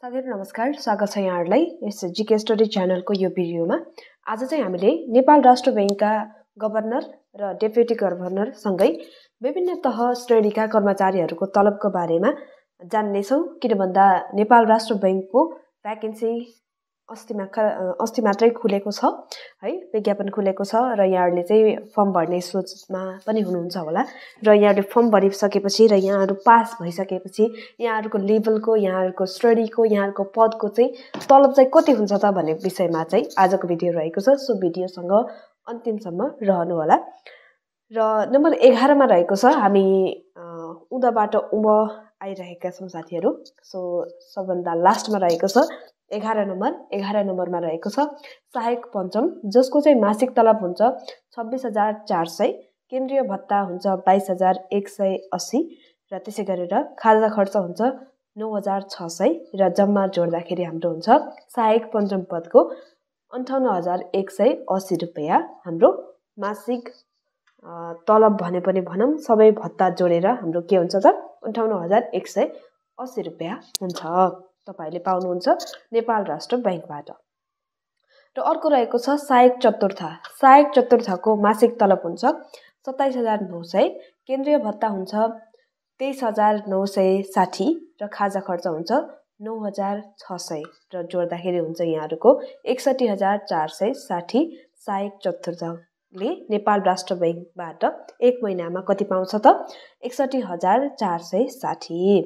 साथीहरु नमस्कार, स्वागत छ यहाँहरुलाई यस जीके स्टडी च्यानलको यो भिडियोमा। आज चाहिँ हामीले नेपाल राष्ट्र बैंकका गभर्नर र डेप्युटी गभर्नर सँगै विभिन्न तह श्रेणीका कर्मचारीहरुको तलबको बारेमा जान्ने छौं। किन भन्दा नेपाल राष्ट्र बैंकको भ्याकेन्सी अस्ति मात्रै खुलेको छ है, विज्ञापन खुलेको छ र यहाँहरुले चाहिँ फर्म भर्ने सोचमा पनि हुनुहुन्छ होला र यहाँहरुले फर्म भरिसकेपछि र यहाँहरु पास भइसकेपछि यहाँहरुको लेभलको, यहाँहरुको श्रेणीको, यहाँहरुको पदको चाहिँ तलब चाहिँ कति हुन्छ त भन्ने विषयमा चाहिँ आजको भिडियो रहेको छ। सो भिडियोसँग अन्तिमसम्म रहनु होला। र नम्बर 11 मा रहेको छ, हामी उँधबाट उँभ आइरहेका छौं साथीहरु। सो सबभन्दा लास्टमा रहेको छ 11 नम्बरमा रहेको छ सहायक पञ्चम, जसको चाहिँ मासिक तलब हुन्छ 26,400, केन्द्रीय भत्ता हुन्छ 22,180 र त्यसै गरेर खाजा खर्च हुन्छ 9,600 र जम्मा जोड्दाखेरि हाम्रो हुन्छ सहायक पञ्चम पदको 58,180 रुपैयाँ हाम्रो मासिक तलब भने पनि भनौं, सबै भत्ता जोडेर हाम्रो के हुन्छ त 58,180 रुपैयाँ हुन्छ। तपाईले पाउनुहुन्छ नेपाल राष्ट्र बैंकबाट। र अर्को रहेको छ सहायक चतुर्थ। सहायक चतुर्थको मासिक तलब हुन्छ 27,900, केन्द्रीय भत्ता हुन्छ 23,960 र खाजा खर्च हुन्छ 9,600 र जोड्दाखेरि हुन्छ यहाँहरुको 61,460। सहायक चतुर्थले नेपाल राष्ट्र बैंकबाट एक महिनामा कति पाउँछ त 61,460।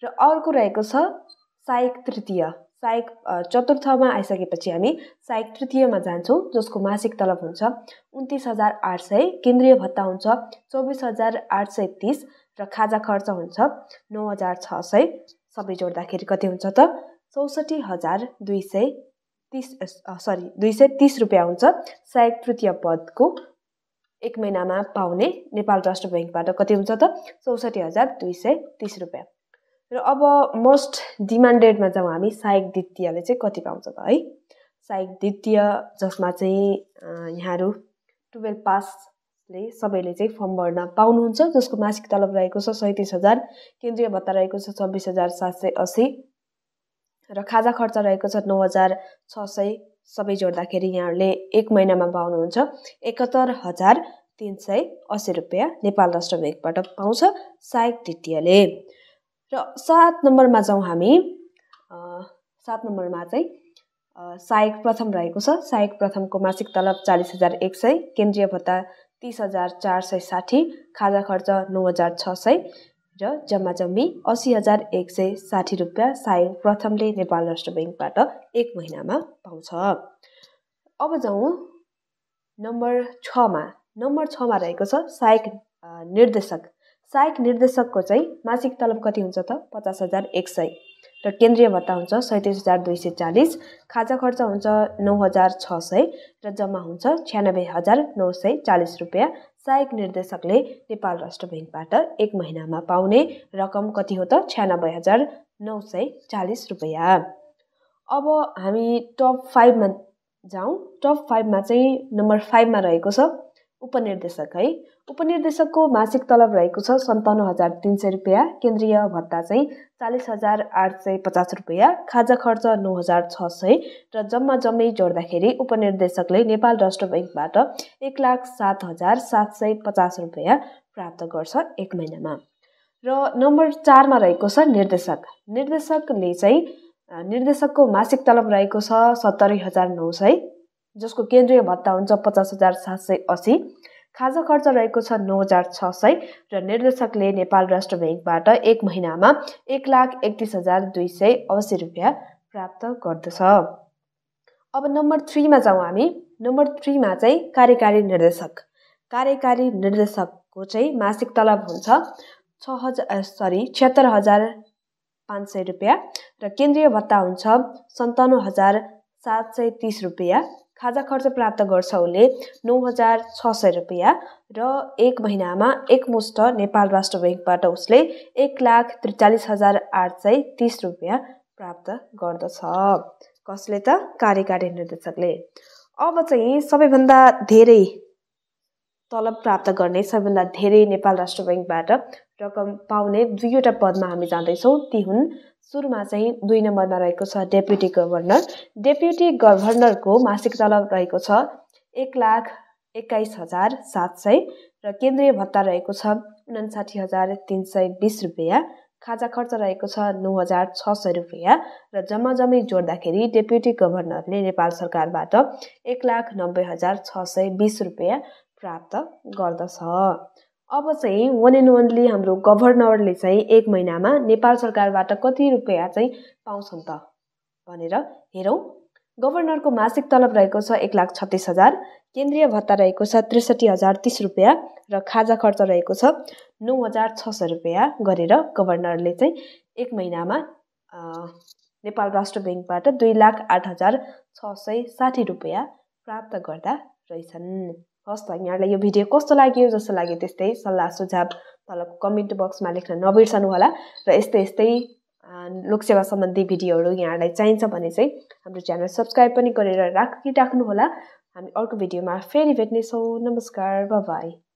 र अर्को रहेको छ सहायक तृतीय। सहायक चतुर्थमा आइसकेपछि हामी सहायक तृतीयमा जान्छौं, जसको मासिक तलब हुन्छ 29,800, केन्द्रीय भत्ता हुन्छ 24,830 र खाजा खर्च हुन्छ 9,600। सबै जोड्दाखेरि कति हुन्छ त 64,230 रुपैयाँ हुन्छ सहायक तृतीय पदको एक महिनामा पाउने नेपाल राष्ट्र बैंकबाट कति हुन्छ त 64,230 रुपैयाँ। र अब मोस्ट डिमान्डेडमा जाउँ हामी, सहायक द्वितीयले चाहिँ कति पाउँछ त है। सहायक द्वितीय जसमा चाहिँ यहाँहरु 12 पासले सबैले चाहिँ फर्म भर्न पाउनुहुन्छ, जसको मासिक तलब रहेको छ 37,000, केन्द्रीय भत्ता रहेको छ 26,780 र खाजा खर्च रहेको छ 9,600। सबै जोड्दाखेरि यहाँहरुले एक महिनामा पाउनुहुन्छ 71,380 रुपैयाँ नेपाल राष्ट्र बैंकबाट पाउँछ सहायक द्वितीयले। र 7 नम्बरमा जाउँ हामी। 7 नम्बरमा चाहिँ सहायक प्रथम रहेको छ। सहायक प्रथमको मासिक तलब 40,100, केन्द्रीय भत्ता 30,460, खाजा खर्च 9,600 र जम्मा जम्मी 80,160 रुपैयाँ सहायक प्रथमले नेपाल राष्ट्र बैंकबाट एक महिनामा पाउँछ। अब जाउँ नम्बर 6 मा। नम्बर 6 मा रहेको छ सहायक निर्देशक। सहायक निर्देशकको चाहिँ मासिक तलब कति हुन्छ त 50,100 र केन्द्रीय भत्ता हुन्छ 37,240, खाजा खर्च हुन्छ 9,600 र जम्मा हुन्छ 96,940 रुपैयाँ सहायक निर्देशकले नेपाल राष्ट्र बैंकबाट एक महिनामा पाउने रकम कति हो त 96,940 रुपैयाँ। अब हामी टप 5 मा जाउँ। टप 5 मा चाहिँ नम्बर 5 मा रहेको छ उपनिर्देशक है। उपनिर्देशकको मासिक तलब रहेको छ 57,300 रुपैयाँ, केन्द्रीय भत्ता चाहिँ 40,850 रुपैयाँ, खाजा खर्च 9,600 र जम्मा जम्मै जोड्दाखेरि उपनिर्देशकले नेपाल राष्ट्र बैंकबाट 1,07,750 रुपैयाँ प्राप्त गर्छ एक महिनामा। र नम्बर 4 मा रहेको छ निर्देशक। निर्देशकले चाहिँ निर्देशकको मासिक तलब रहेको छ 70,900, जसको केन्द्रीय भत्ता हुन्छ 50,780, खाजा खर्च रहेको छ 9,600 र निर्देशकले नेपाल राष्ट्र बैंकबाट एक महिनामा 1,31,280 रुपैयाँ प्राप्त गर्दछ। अब नम्बर 3 मा जाउँ हामी। नम्बर 3 मा चाहिँ कार्यकारी निर्देशक। कार्यकारी निर्देशकको चाहिँ मासिक तलब हुन्छ 76,500 रुपैयाँ र केन्द्रीय भत्ता हुन्छ 57,730 रुपैयाँ, खाजा खर्च प्राप्त गर्छ उले 9,600 रुपैयाँ र एक महिनामा एकमुष्ट नेपाल राष्ट्र बैंकबाट उसले 1,43,830 रुपैयाँ प्राप्त गर्दछ। कसले त कार्यकारी निर्देशकले। अब चाहिँ सबैभन्दा धेरै तलब प्राप्त गर्ने सबैभन्दा धेरै नेपाल राष्ट्र बैंकबाट रकम पाउने 2वटा पदमा हामी जाँदैछौँ। ती हुन्, सुरुमा चाहिँ 2 नम्बरमा रहेको छ डेप्युटी गभर्नर। डेप्युटी गभर्नरको मासिक तलब रहेको छ 1,21,700 र केन्द्रीय भत्ता रहेको छ 59,320 रुपियाँ। खाजा खर्च रहेको छ 9,600 रुपियाँ र जम्मै जोड्दाखेरि डेप्युटी गभर्नरले नेपाल सरकारबाट 1,90,620 रुपियाँ प्राप्त गर्दछ। अब चाहिँ वान एन्ड ओन्ली हाम्रो गभर्नरले चाहिँ 1 महिनामा नेपाल सरकारबाट कति रुपियाँ चाहिँ पाउँछन् त भनेर हेरौँ। गभर्नरको मासिक तलब रहेको छ 1,36,000, केन्द्रीय भत्ता रहेको छ 63,030 रुपियाँ र खाजा खर्च रहेको छ 9,600 रुपियाँ गरेर गभर्नरले चाहिँ 1 महिनामा नेपाल राष्ट्र बैंकबाट 2,08,660 रुपियाँ प्राप्त गर्दा रहेछन्। हस् त, यहाँलाई यो भिडियो कस्तो लाग्यो? जस्तो लाग्यो त्यस्तै सल्लाह सुझाव तल कमेन्ट बक्समा लेख्न नबिर्सनु होला र यस्तै लोकसेवा सम्बन्धी भिडियोहरू यहाँलाई चाहिन्छ भने चाहिँ हाम्रो च्यानल सब्स्क्राइब पनि गरेर राख्नु होला। हामी अर्को भिडियोमा फेरि भेट्नेछौँ। नमस्कार, बाइ बाइ।